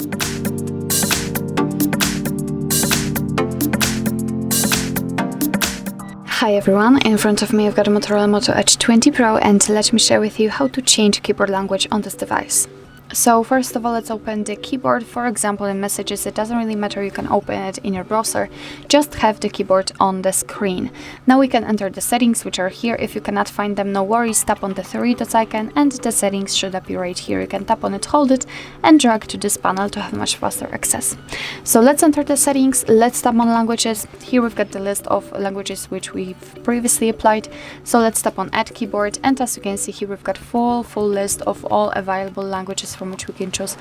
Hi everyone, in front of me I've got a Motorola Moto Edge 20 Pro, and let me share with you how to change keyboard language on this device. So first of all, let's open the keyboard. For example, in messages, it doesn't really matter, you can open it in your browser, just have the keyboard on the screen. Now we can enter the settings, which are here. If you cannot find them, no worries, tap on the three dots icon and the settings should appear right here. You can tap on it, hold it and drag to this panel to have much faster access. So let's enter the settings, let's tap on languages. Here we've got the list of languages which we've previously applied. So let's tap on add keyboard, and as you can see here, we've got full list of all available languages from which we can choose.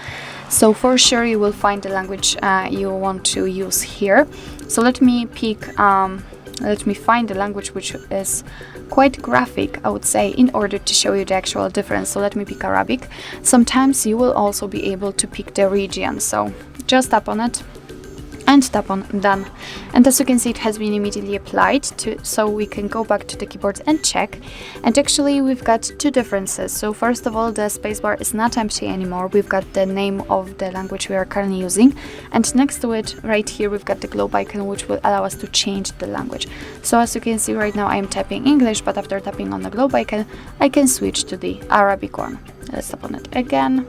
So for sure you will find the language you want to use here. So let me find the language which is quite graphic, I would say, in order to show you the actual difference. So let me pick Arabic. Sometimes you will also be able to pick the region, so just tap on it and tap on done, and as you can see, it has been immediately applied so we can go back to the keyboard and check. And actually we've got two differences. So first of all, the spacebar is not empty anymore. We've got the name of the language we are currently using, and next to it right here we've got the globe icon, which will allow us to change the language. So as you can see right now, I am typing English, but after tapping on the globe icon I can switch to the Arabic one. Let's tap on it again,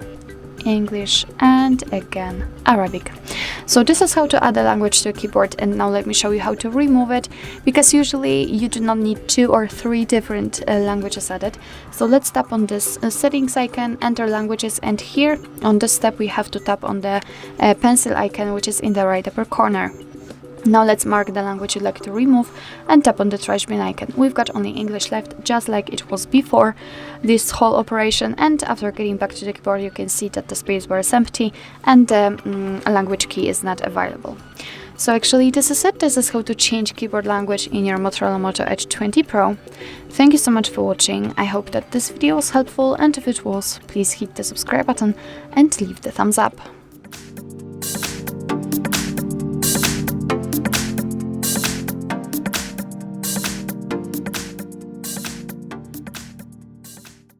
English, and again Arabic. So this is how to add a language to a keyboard, and now let me show you how to remove it, because usually you do not need 2 or 3 different languages added. So let's tap on this settings icon, enter languages, and here on this step we have to tap on the pencil icon, which is in the right upper corner. Now let's mark the language you'd like to remove and tap on the trash bin icon. We've got only English left, just like it was before this whole operation, and after getting back to the keyboard you can see that the spacebar is empty and the language key is not available. So actually this is it. This is how to change keyboard language in your Motorola Moto Edge 20 Pro. Thank you so much for watching. I hope that this video was helpful, and if it was, please hit the subscribe button and leave the thumbs up.